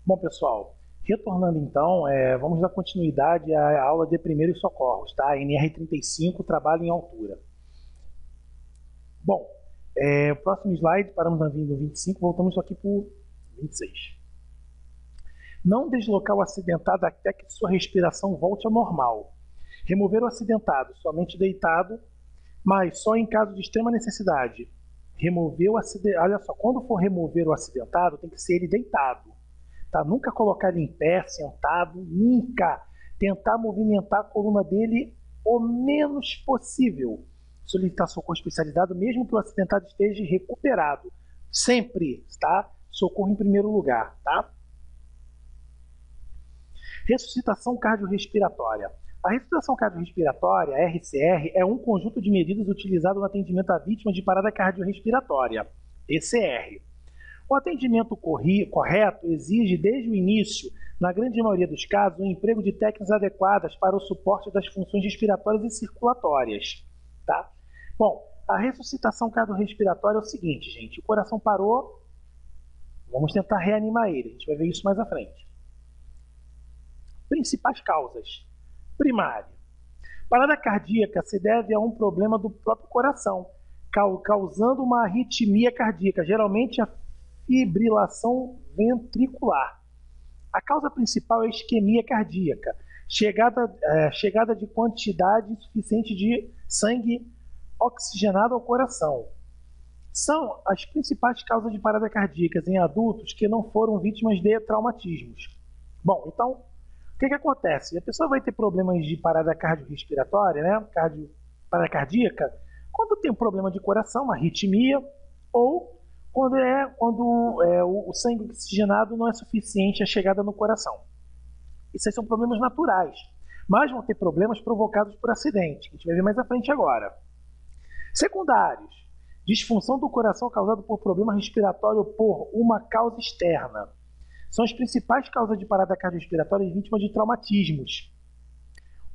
Bom, pessoal, retornando então, vamos dar continuidade à aula de primeiros socorros, tá? NR35, trabalho em altura. Bom, o próximo slide, paramos na vinda 25, voltamos aqui para o 26. Não deslocar o acidentado até que sua respiração volte ao normal. Remover o acidentado somente deitado, mas só em caso de extrema necessidade. Remover o acidentado, olha só, quando for remover o acidentado, tem que ser ele deitado. Tá? Nunca colocar ele em pé, sentado, nunca. Tentar movimentar a coluna dele o menos possível. Solicitar socorro especializado, mesmo que o acidentado esteja recuperado. Sempre, tá? Socorro em primeiro lugar, tá? Ressuscitação cardiorrespiratória. A ressuscitação cardiorrespiratória, RCR, é um conjunto de medidas utilizado no atendimento a vítimas de parada cardiorrespiratória, PCR. O atendimento correto exige, desde o início, na grande maioria dos casos, o emprego de técnicas adequadas para o suporte das funções respiratórias e circulatórias. Tá? Bom, a ressuscitação cardiorrespiratória é o seguinte, gente. O coração parou, vamos tentar reanimar ele. A gente vai ver isso mais à frente. Principais causas. Primária. Parada cardíaca se deve a um problema do próprio coração, causando uma arritmia cardíaca, geralmente a fibrilação ventricular. A causa principal é a isquemia cardíaca, chegada de quantidade suficiente de sangue oxigenado ao coração. São as principais causas de parada cardíacas em adultos que não foram vítimas de traumatismos. Bom, então, o que acontece? A pessoa vai ter problemas de parada cardiorrespiratória, né? Parada cardíaca, quando tem um problema de coração, uma arritmia, ou quando o sangue oxigenado não é suficiente à chegada no coração. Esses são problemas naturais, mas vão ter problemas provocados por acidente. A gente vai ver mais à frente agora. Secundários. Disfunção do coração causado por problema respiratório por uma causa externa. São as principais causas de parada cardiorrespiratória em vítimas de traumatismos.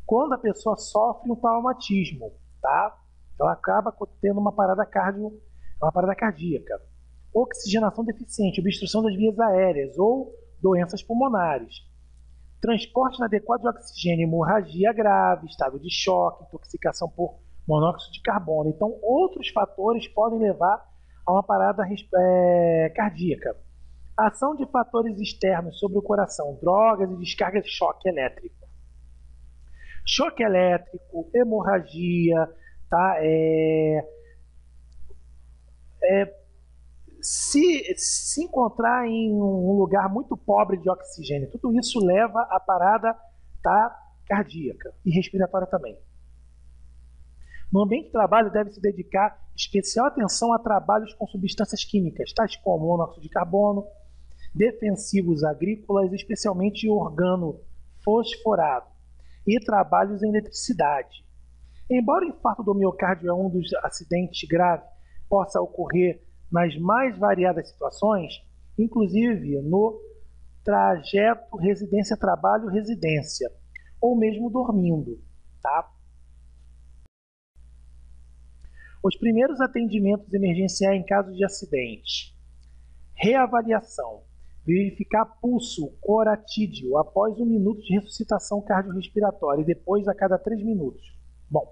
Quando a pessoa sofre um traumatismo, tá? Ela acaba tendo uma parada cardíaca. Oxigenação deficiente, obstrução das vias aéreas ou doenças pulmonares. Transporte inadequado de oxigênio, hemorragia grave, estado de choque, intoxicação por monóxido de carbono. Então, outros fatores podem levar a uma parada cardíaca. Ação de fatores externos sobre o coração, drogas e descarga de choque elétrico. Choque elétrico, hemorragia, tá? Se encontrar em um lugar muito pobre de oxigênio, tudo isso leva à parada, tá, cardíaca e respiratória também. No ambiente de trabalho deve-se dedicar especial atenção a trabalhos com substâncias químicas, tais como monóxido de carbono, defensivos agrícolas, especialmente organo fosforado, e trabalhos em eletricidade. Embora o infarto do miocárdio é um dos acidentes graves, possa ocorrer nas mais variadas situações, inclusive no trajeto residência-trabalho-residência, ou mesmo dormindo. Tá? Os primeiros atendimentos emergenciais em caso de acidente. Reavaliação. Verificar pulso coratídeo após 1 minuto de ressuscitação cardiorrespiratória e depois a cada 3 minutos. Bom,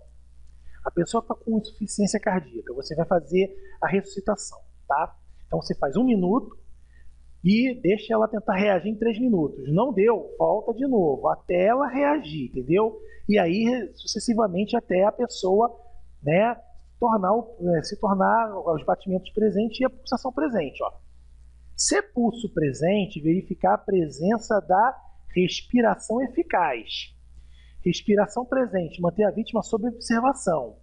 a pessoa está com insuficiência cardíaca, você vai fazer a ressuscitação, tá? Então você faz 1 minuto e deixa ela tentar reagir em 3 minutos. Não deu, volta de novo, até ela reagir, entendeu? E aí, sucessivamente, até a pessoa, né, se tornar os batimentos presentes e a pulsação presente, ó. Se pulso presente, verificar a presença da respiração eficaz. Respiração presente, manter a vítima sob observação.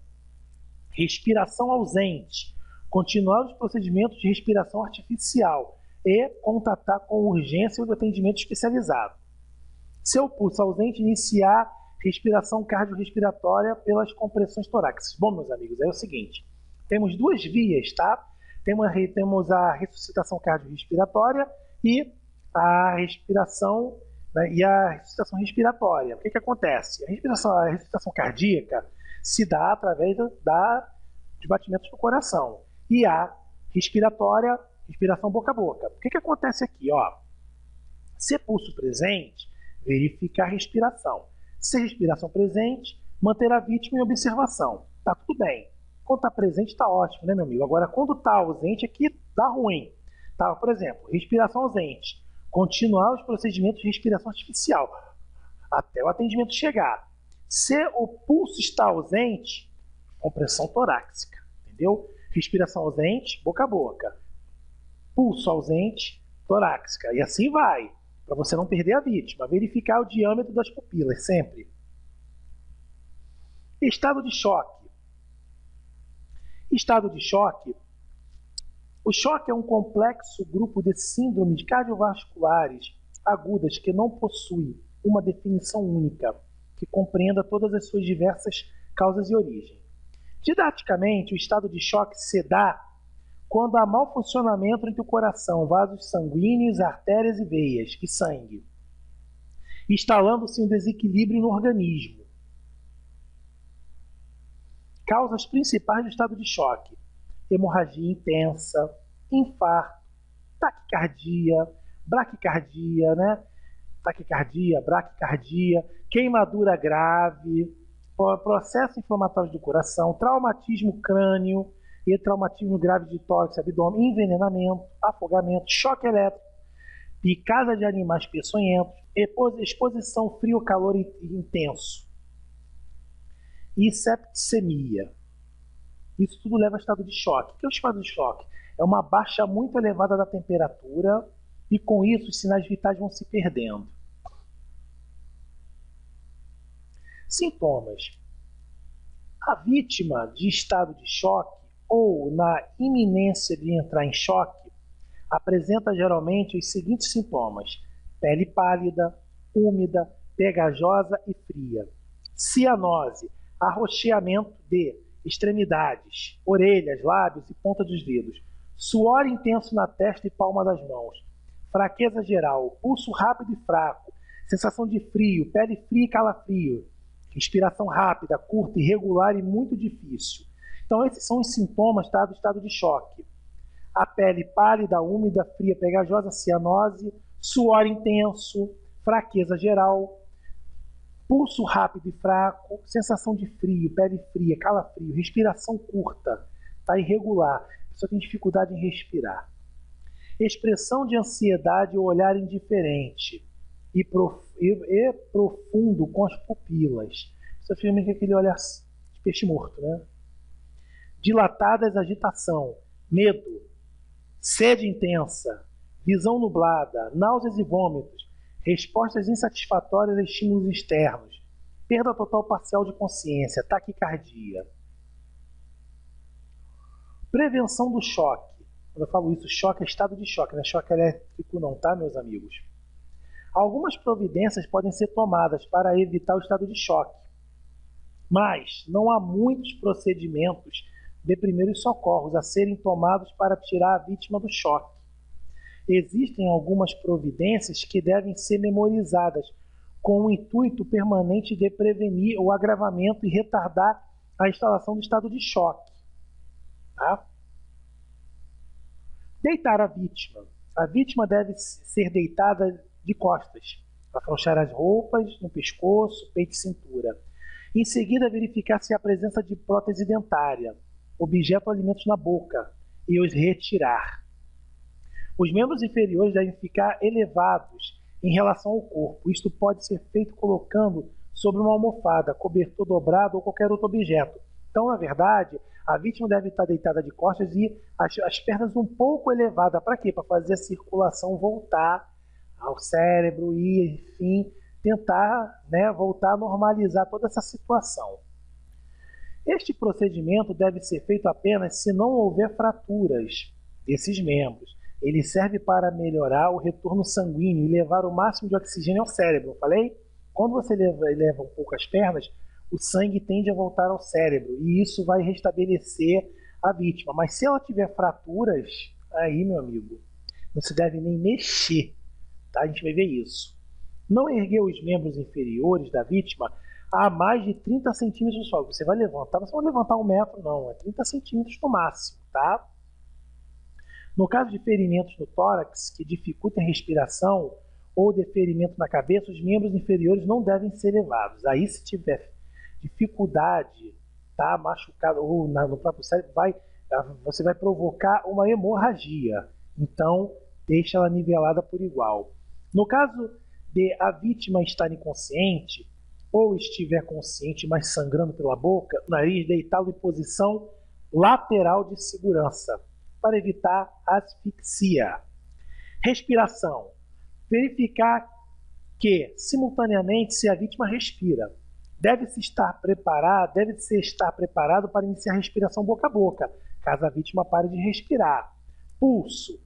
Respiração ausente, continuar os procedimentos de respiração artificial e contatar com urgência o atendimento especializado. Se o pulso ausente, iniciar respiração cardiorrespiratória pelas compressões torácicas. Bom, meus amigos, é o seguinte, temos 2 vias, tá? Temos a ressuscitação cardiorrespiratória e a respiração, né, e a ressuscitação respiratória. O que acontece? A ressuscitação cardíaca se dá através de batimentos do coração. E a respiratória, respiração boca a boca. O que acontece aqui? Ó? Se pulso presente, verificar a respiração. Se respiração presente, manter a vítima em observação. Tá tudo bem. Quando está presente, está ótimo, né, meu amigo? Agora, quando está ausente, aqui dá ruim. Tá? Por exemplo, respiração ausente. Continuar os procedimentos de respiração artificial até o atendimento chegar. Se o pulso está ausente, compressão torácica, entendeu? Respiração ausente, boca a boca. Pulso ausente, torácica. E assim vai, para você não perder a vítima. Verificar o diâmetro das pupilas, sempre. Estado de choque. Estado de choque. O choque é um complexo grupo de síndromes cardiovasculares agudas que não possui uma definição única, que compreenda todas as suas diversas causas e origem. Didaticamente, o estado de choque se dá quando há mau funcionamento entre o coração, vasos sanguíneos, artérias e veias, e sangue, instalando-se um desequilíbrio no organismo. Causas principais do estado de choque: hemorragia intensa, infarto, taquicardia, braquicardia, né? Taquicardia, braquicardia, queimadura grave, processo inflamatório do coração, traumatismo crânio e traumatismo grave de tórax, abdômen, envenenamento, afogamento, choque elétrico, picada de animais peçonhentos, exposição frio-calor intenso e septicemia. Isso tudo leva a estado de choque. O que é o estado de choque? É uma baixa muito elevada da temperatura e com isso os sinais vitais vão se perdendo. Sintomas. A vítima de estado de choque ou na iminência de entrar em choque apresenta geralmente os seguintes sintomas: pele pálida, úmida, pegajosa e fria, cianose, arroxeamento de extremidades, orelhas, lábios e ponta dos dedos, suor intenso na testa e palma das mãos, fraqueza geral, pulso rápido e fraco, sensação de frio, pele fria e calafrio, respiração rápida, curta, irregular e muito difícil. Então esses são os sintomas, tá, do estado de choque. A pele pálida, úmida, fria, pegajosa, cianose, suor intenso, fraqueza geral, pulso rápido e fraco, sensação de frio, pele fria, calafrio, respiração curta, tá, irregular, a pessoa tem dificuldade em respirar. Expressão de ansiedade ou olhar indiferente e profundo com as pupilas. Isso afirma que aquele olhar de peixe morto, né? Dilatadas, agitação, medo, sede intensa, visão nublada, náuseas e vômitos, respostas insatisfatórias a estímulos externos, perda total parcial de consciência, taquicardia. Prevenção do choque. Quando eu falo isso, choque é estado de choque, não é choque elétrico não, tá, meus amigos? Algumas providências podem ser tomadas para evitar o estado de choque, mas não há muitos procedimentos de primeiros socorros a serem tomados para tirar a vítima do choque. Existem algumas providências que devem ser memorizadas com o intuito permanente de prevenir o agravamento e retardar a instalação do estado de choque. Tá? Deitar a vítima. A vítima deve ser deitada de costas, afrouxar as roupas no pescoço, peito e cintura. Em seguida, verificar se há presença de prótese dentária, objeto ou alimentos na boca, e os retirar. Os membros inferiores devem ficar elevados em relação ao corpo. Isto pode ser feito colocando sobre uma almofada, cobertor dobrado ou qualquer outro objeto. Então, na verdade, a vítima deve estar deitada de costas e as pernas um pouco elevadas. Para quê? Para fazer a circulação voltar ao cérebro e, enfim, tentar, né, voltar a normalizar toda essa situação. Este procedimento deve ser feito apenas se não houver fraturas desses membros. Ele serve para melhorar o retorno sanguíneo e levar o máximo de oxigênio ao cérebro. Eu falei? Quando você eleva um pouco as pernas, o sangue tende a voltar ao cérebro e isso vai restabelecer a vítima. Mas se ela tiver fraturas, aí, meu amigo, não se deve nem mexer. Tá? A gente vai ver isso. Não erguer os membros inferiores da vítima a mais de 30 centímetros do solo. Você vai levantar, você não vai levantar 1 metro, não. É 30 centímetros no máximo, tá? No caso de ferimentos no tórax que dificultem a respiração, ou de ferimento na cabeça, os membros inferiores não devem ser levados. Aí, se tiver dificuldade, tá, machucado ou no próprio cérebro, você vai provocar uma hemorragia. Então, deixa ela nivelada por igual. No caso de a vítima estar inconsciente ou estiver consciente, mas sangrando pela boca, o nariz, deitá-lo em posição lateral de segurança para evitar asfixia. Respiração. Verificar que, simultaneamente, se a vítima respira. Deve-se estar preparado para iniciar a respiração boca a boca, caso a vítima pare de respirar. Pulso.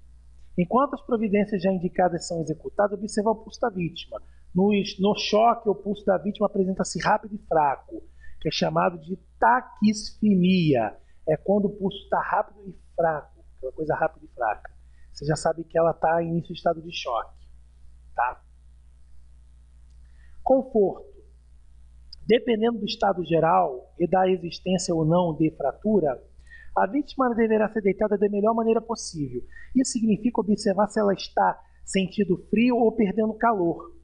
Enquanto as providências já indicadas são executadas, observar o pulso da vítima. No choque, o pulso da vítima apresenta-se rápido e fraco, que é chamado de taquisfemia. É quando o pulso está rápido e fraco, aquela coisa rápida e fraca. Você já sabe que ela está em início de estado de choque. Tá? Conforto. Dependendo do estado geral e da existência ou não de fratura, a vítima deverá ser deitada da melhor maneira possível. Isso significa observar se ela está sentindo frio ou perdendo calor.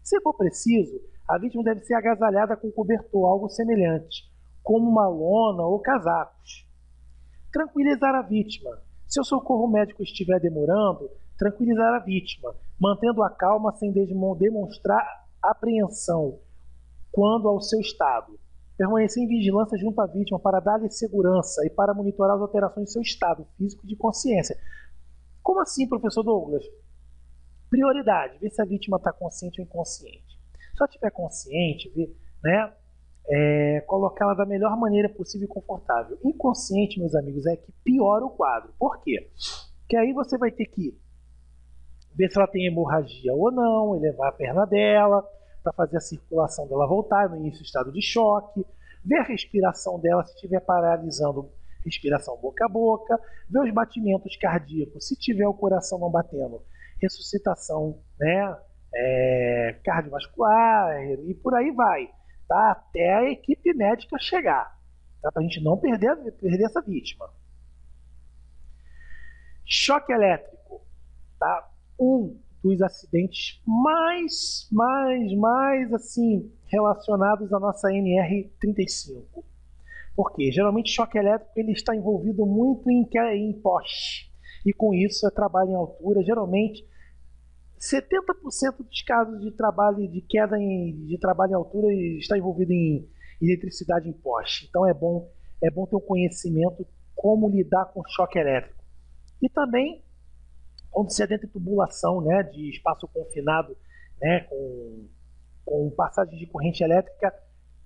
Se for preciso, a vítima deve ser agasalhada com cobertor, algo semelhante, como uma lona ou casacos. Tranquilizar a vítima. Se o socorro médico estiver demorando, tranquilizar a vítima, mantendo a calma sem demonstrar apreensão quando ao seu estado. Permanecer em vigilância junto à vítima para dar-lhe segurança e para monitorar as alterações de seu estado físico e de consciência. Como assim, professor Douglas? Prioridade, ver se a vítima está consciente ou inconsciente. Se ela estiver consciente, né, colocá-la da melhor maneira possível e confortável. Inconsciente, meus amigos, é que piora o quadro. Por quê? Porque aí você vai ter que ver se ela tem hemorragia ou não, elevar a perna dela, para fazer a circulação dela voltar no início do estado de choque, ver a respiração dela se estiver paralisando, respiração boca a boca, ver os batimentos cardíacos, se tiver o coração não batendo, ressuscitação, né, cardiovascular e por aí vai, tá? Até a equipe médica chegar, tá? Para a gente não perder essa vítima. Choque elétrico, tá? Dos acidentes mais assim relacionados à nossa NR35. Porque geralmente choque elétrico ele está envolvido muito em poste. E com isso é trabalho em altura. Geralmente 70% dos casos de trabalho de queda de trabalho em altura está envolvido em eletricidade em poste. Então é bom ter um conhecimento como lidar com choque elétrico. E também quando se adentra em tubulação, né, de espaço confinado, né, com passagem de corrente elétrica,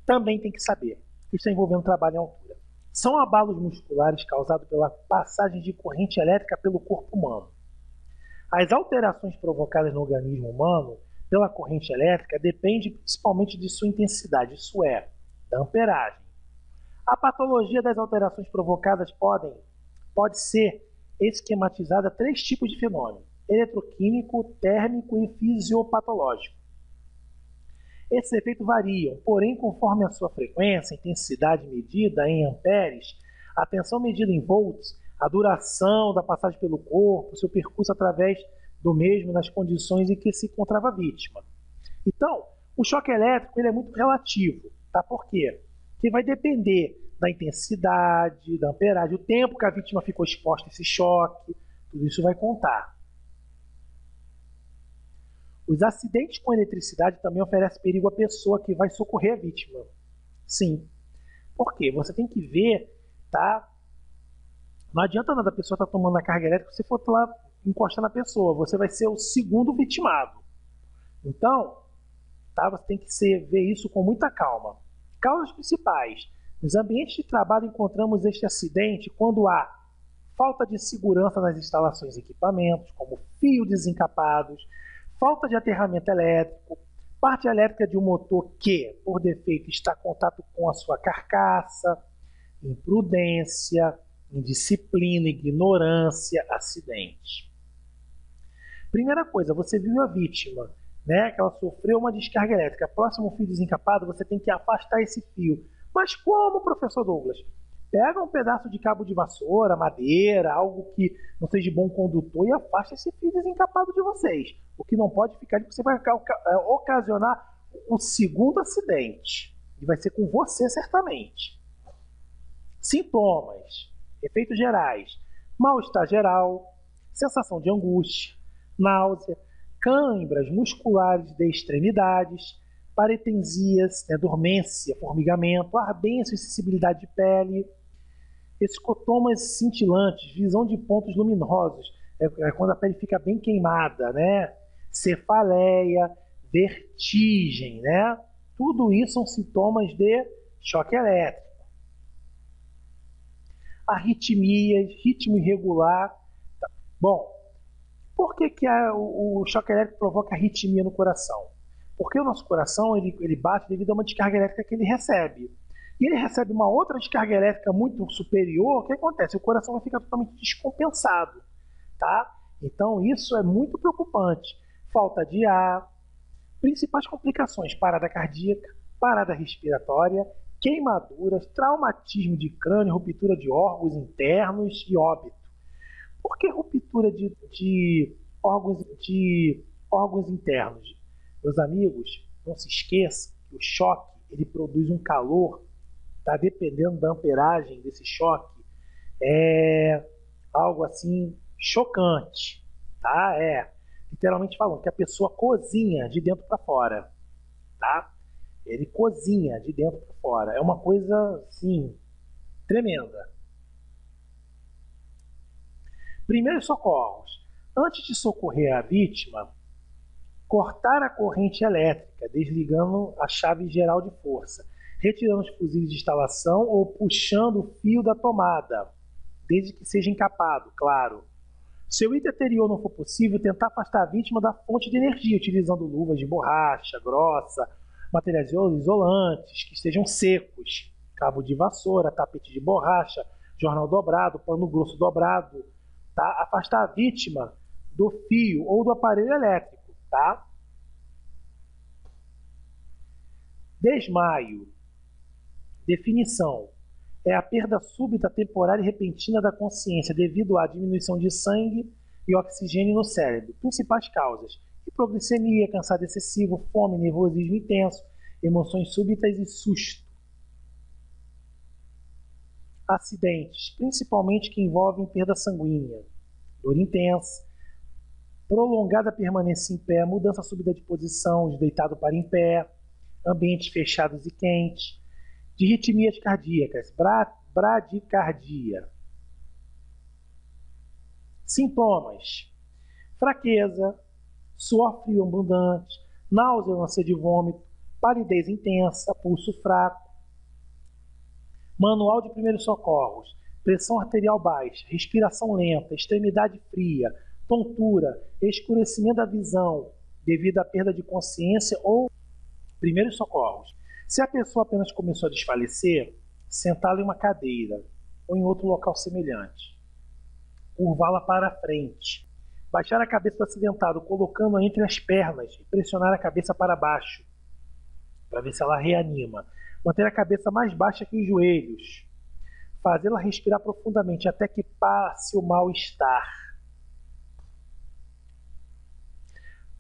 também tem que saber. Isso está envolvendo trabalho em altura. São abalos musculares causados pela passagem de corrente elétrica pelo corpo humano. As alterações provocadas no organismo humano pela corrente elétrica dependem principalmente de sua intensidade, isso é, da amperagem. A patologia das alterações provocadas pode ser esquematizada a 3 tipos de fenômeno: eletroquímico, térmico e fisiopatológico. Esses efeitos variam, porém, conforme a sua frequência, intensidade medida em amperes, a tensão medida em volts, a duração da passagem pelo corpo, seu percurso através do mesmo nas condições em que se encontrava a vítima. Então, o choque elétrico ele é muito relativo, tá? Por quê? Porque vai depender da intensidade, da amperagem, o tempo que a vítima ficou exposta a esse choque, tudo isso vai contar. Os acidentes com eletricidade também oferecem perigo à pessoa que vai socorrer a vítima. Sim. Por quê? Você tem que ver, tá? Não adianta nada a pessoa estar tomando a carga elétrica se for lá encostar na pessoa. Você vai ser o segundo vitimado. Então, tá? Você tem que ver isso com muita calma. Causas principais. Nos ambientes de trabalho encontramos este acidente quando há falta de segurança nas instalações e equipamentos, como fios desencapados, falta de aterramento elétrico, parte elétrica de um motor que, por defeito, está em contato com a sua carcaça, imprudência, indisciplina, ignorância, acidente. Primeira coisa, você viu a vítima, né, que ela sofreu uma descarga elétrica. Próximo ao fio desencapado, você tem que afastar esse fio. Mas como, professor Douglas? Pega um pedaço de cabo de vassoura, madeira, algo que não seja bom condutor e afasta esse fio desencapado de vocês. O que não pode ficar, você vai ocasionar um segundo acidente. E vai ser com você, certamente. Sintomas, efeitos gerais: mal-estar geral, sensação de angústia, náusea, câimbras musculares de extremidades, paretensias, dormência, formigamento, ardência e sensibilidade de pele, escotomas cintilantes, visão de pontos luminosos, é quando a pele fica bem queimada, né? Cefaleia, vertigem, né? Tudo isso são sintomas de choque elétrico. Arritmias, ritmo irregular. Bom, por que o choque elétrico provoca arritmia no coração? Porque o nosso coração ele bate devido a uma descarga elétrica que ele recebe. E ele recebe uma outra descarga elétrica muito superior, o que acontece? O coração vai ficar totalmente descompensado, tá? Então isso é muito preocupante. Falta de ar, principais complicações: parada cardíaca, parada respiratória, queimaduras, traumatismo de crânio, ruptura de órgãos internos e óbito. Por que ruptura de órgãos internos? Meus amigos, não se esqueça que o choque ele produz um calor, tá? Dependendo da amperagem desse choque, é algo assim chocante, tá? Literalmente falando que a pessoa cozinha de dentro para fora, tá? Ele cozinha de dentro para fora. É uma coisa, assim, tremenda. Primeiros socorros. Antes de socorrer a vítima, cortar a corrente elétrica, desligando a chave geral de força, retirando os fusíveis de instalação ou puxando o fio da tomada, desde que seja encapado, claro. Se o item anterior não for possível, tentar afastar a vítima da fonte de energia, utilizando luvas de borracha grossa, materiais isolantes, que estejam secos, cabo de vassoura, tapete de borracha, jornal dobrado, pano grosso dobrado, tá? Afastar a vítima do fio ou do aparelho elétrico, tá? Desmaio. Definição: é a perda súbita, temporária e repentina da consciência devido à diminuição de sangue e oxigênio no cérebro. Principais causas: hipoglicemia, cansaço excessivo, fome, nervosismo intenso, emoções súbitas e susto. Acidentes, principalmente que envolvem perda sanguínea, dor intensa, prolongada permanência em pé, mudança súbita de posição, de deitado para em pé, ambientes fechados e quentes, de arritmias cardíacas, bradicardia. Sintomas: fraqueza, suor frio abundante, náusea, ânsia de vômito, palidez intensa, pulso fraco. Manual de primeiros socorros: pressão arterial baixa, respiração lenta, extremidade fria, tontura, escurecimento da visão devido à perda de consciência ou primeiros socorros. Se a pessoa apenas começou a desfalecer, sentá-la em uma cadeira ou em outro local semelhante. Curvá-la para a frente. Baixar a cabeça do acidentado, colocando-a entre as pernas e pressionar a cabeça para baixo, para ver se ela reanima. Manter a cabeça mais baixa que os joelhos. Fazê-la respirar profundamente até que passe o mal-estar.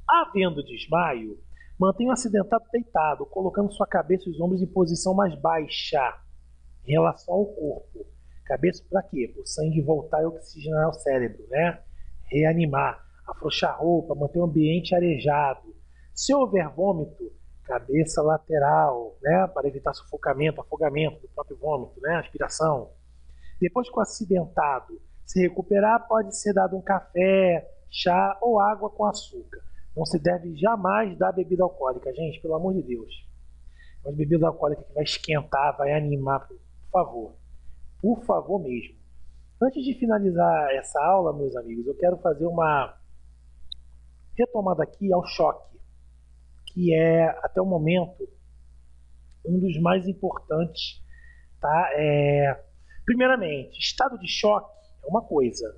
Havendo desmaio, mantenha o acidentado deitado, colocando sua cabeça e os ombros em posição mais baixa em relação ao corpo. Cabeça para quê? Para o sangue voltar e oxigenar o cérebro, né? Reanimar, afrouxar a roupa, manter o ambiente arejado. Se houver vômito, cabeça lateral, né? Para evitar sufocamento, afogamento do próprio vômito, né? Aspiração. Depois que o acidentado se recuperar, pode ser dado um café, chá ou água com açúcar. Não se deve jamais dar bebida alcoólica, gente, pelo amor de Deus. Mas bebida alcoólica que vai esquentar, vai animar, por favor. Por favor mesmo. Antes de finalizar essa aula, meus amigos, eu quero fazer uma retomada aqui ao choque, que é, até o momento, um dos mais importantes, tá? Primeiramente, estado de choque é uma coisa.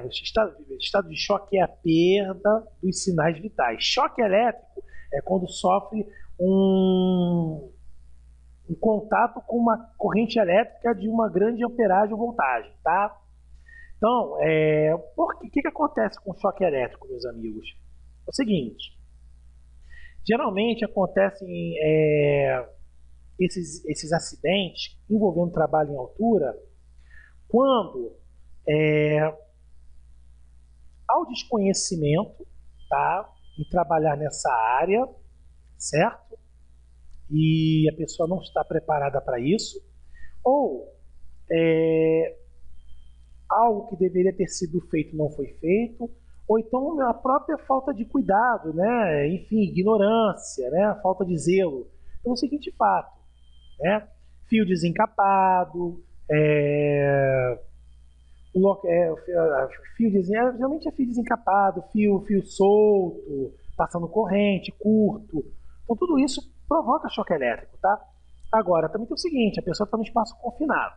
Estado de choque é a perda dos sinais vitais. Choque elétrico é quando sofre um um contato com uma corrente elétrica de uma grande amperagem ou voltagem, tá? Então, o que acontece com o choque elétrico, meus amigos? É o seguinte, geralmente acontecem esses acidentes envolvendo trabalho em altura quando há o desconhecimento, tá, em trabalhar nessa área, certo? E a pessoa não está preparada para isso, ou algo que deveria ter sido feito não foi feito, ou então a própria falta de cuidado, né? Enfim, ignorância, né? Falta de zelo. Então, o seguinte fato, né? Fio desencapado, geralmente é fio desencapado, fio solto, passando corrente, curto. Então, tudo isso provoca choque elétrico, tá? Agora, também tem o seguinte, a pessoa está no espaço confinado.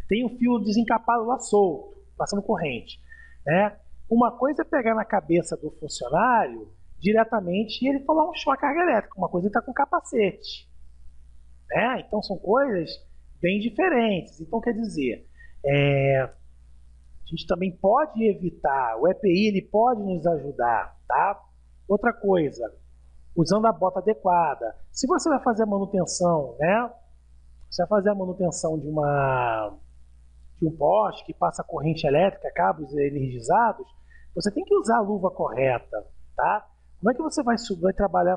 Tem um fio desencapado lá solto, passando corrente, né? Uma coisa é pegar na cabeça do funcionário diretamente e ele tomar um choque carga elétrica. Uma coisa é estar com capacete, né? Então são coisas bem diferentes. Então quer dizer, a gente também pode evitar, o EPI ele pode nos ajudar, tá? Outra coisa, usando a bota adequada. Se você vai fazer a manutenção, né? Você vai fazer a manutenção de um poste que passa corrente elétrica, cabos energizados, você tem que usar a luva correta, tá? Como é que você vai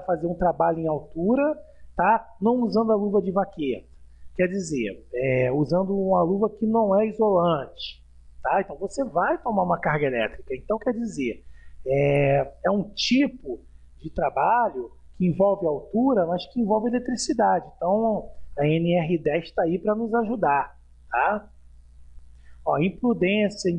fazer um trabalho em altura, tá? Não usando a luva de vaqueta? Quer dizer, usando uma luva que não é isolante, tá? Então você vai tomar uma carga elétrica. Então quer dizer, é um tipo de trabalho que envolve altura, mas que envolve eletricidade. Então a NR10 está aí para nos ajudar, tá? Ó, imprudência,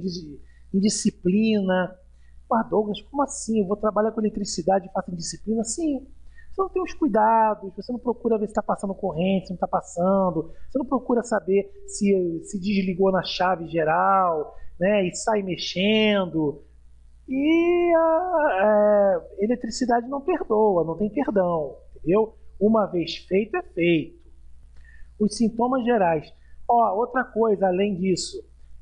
indisciplina. Mas Douglas, como assim? Eu vou trabalhar com eletricidade e faço indisciplina? Sim. Você não tem os cuidados, você não procura ver se está passando corrente, se não está passando, você não procura saber se desligou na chave geral, né, e sai mexendo. E a eletricidade não perdoa, não tem perdão, entendeu? Uma vez feito, é feito. Os sintomas gerais. Ó, outra coisa, além disso,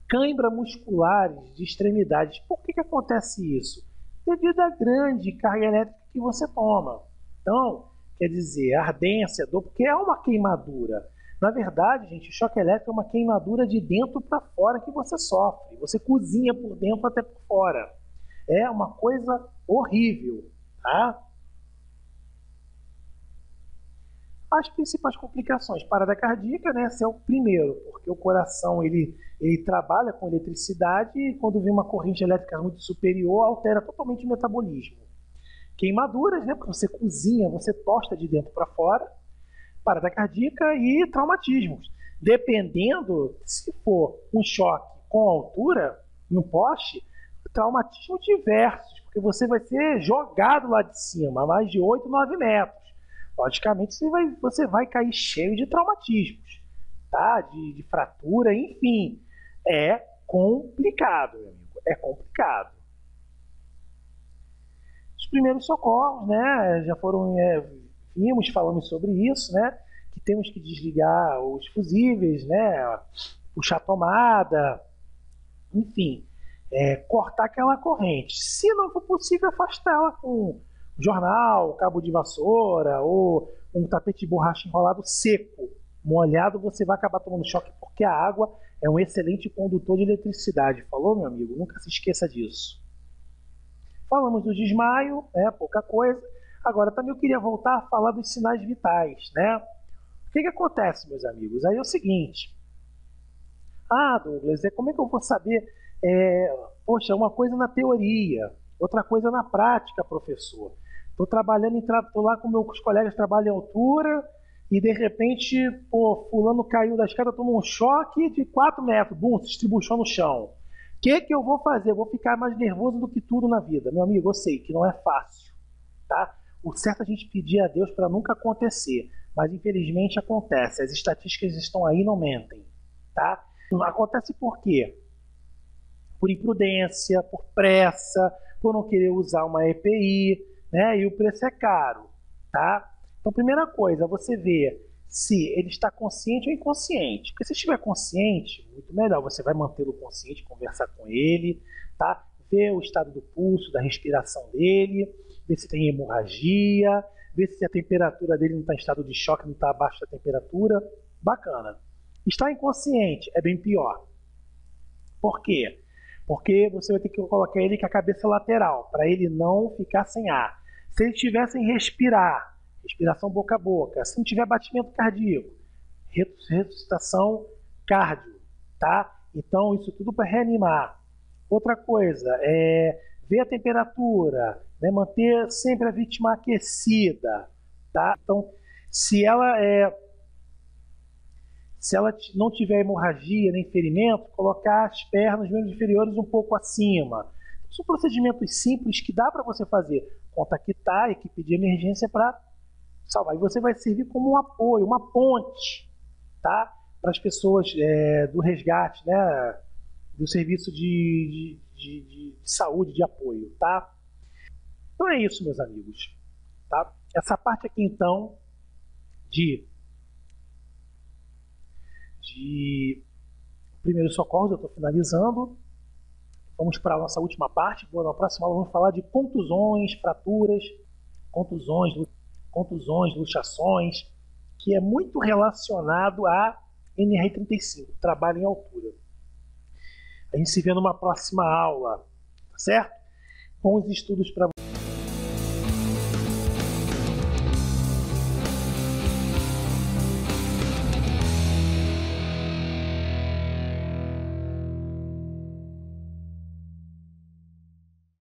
cãibra musculares de extremidades. Por que acontece isso? Devido à grande carga elétrica que você toma. Então, quer dizer, ardência, dor, porque é uma queimadura. Na verdade, gente, o choque elétrico é uma queimadura de dentro para fora que você sofre. Você cozinha por dentro até por fora. É uma coisa horrível, tá? As principais complicações, parada cardíaca, né? Esse é o primeiro, porque o coração ele trabalha com eletricidade e quando vem uma corrente elétrica muito superior, altera totalmente o metabolismo. Queimaduras, né? Porque você cozinha, você tosta de dentro para fora, parada cardíaca e traumatismos. Dependendo, se for um choque com altura, em um poste, traumatismos diversos, porque você vai ser jogado lá de cima, a mais de 8, 9 metros. Logicamente, você vai cair cheio de traumatismos, tá? De fratura, enfim. É complicado, meu amigo. É complicado. Os primeiros socorros, né? Já foram... falamos sobre isso, né? Que temos que desligar os fusíveis, né? Puxar a tomada, enfim. Cortar aquela corrente. Se não for possível, afastá-la com jornal, cabo de vassoura ou um tapete de borracha enrolado seco. Molhado, você vai acabar tomando choque porque a água é um excelente condutor de eletricidade. Falou, meu amigo? Nunca se esqueça disso. Falamos do desmaio, né? Pouca coisa. Agora, também eu queria voltar a falar dos sinais vitais, né? O que acontece, meus amigos? Aí é o seguinte. Ah, Douglas, como é que eu vou saber? Poxa, uma coisa na teoria, outra coisa na prática, professor. Estou trabalhando, estou lá com meus colegas, trabalham em altura, e de repente, fulano caiu da escada, tomou um choque de 4 metros, bum, se estribuchou no chão. O que eu vou fazer? Eu vou ficar mais nervoso do que tudo na vida. Meu amigo, eu sei que não é fácil, tá? O certo é a gente pedir a Deus para nunca acontecer, mas infelizmente acontece. As estatísticas estão aí e não mentem, tá? Acontece por quê? Por imprudência, por pressa, por não querer usar uma EPI, né? E o preço é caro, tá? Então, primeira coisa, você vê se ele está consciente ou inconsciente. Porque se estiver consciente, muito melhor, você vai mantê-lo consciente, conversar com ele, tá? Ver o estado do pulso, da respiração dele, ver se tem hemorragia, ver se a temperatura dele não está em estado de choque, não está abaixo da temperatura. Bacana. Estar inconsciente é bem pior. Por quê? Porque você vai ter que colocar ele com a cabeça lateral, para ele não ficar sem ar. Se ele estiver sem respirar, respiração boca a boca, se não tiver batimento cardíaco, ressuscitação cardio, tá? Então, isso tudo para reanimar. Outra coisa, ver a temperatura, né? Manter sempre a vítima aquecida, tá? Então, se ela não tiver hemorragia nem ferimento, colocar as pernas, membros inferiores um pouco acima. São procedimentos simples que dá para você fazer. Contactar a equipe de emergência para salvar. E você vai servir como um apoio, uma ponte, tá? Para as pessoas do resgate, né? Do serviço de saúde, de apoio, tá? Então é isso, meus amigos. Tá? Essa parte aqui, então, de primeiros socorros, eu estou finalizando. Vamos para a nossa última parte. Na próxima aula vamos falar de contusões, fraturas, contusões, luxações, que é muito relacionado a NR35, trabalho em altura. A gente se vê numa próxima aula, tá certo? Bons estudos para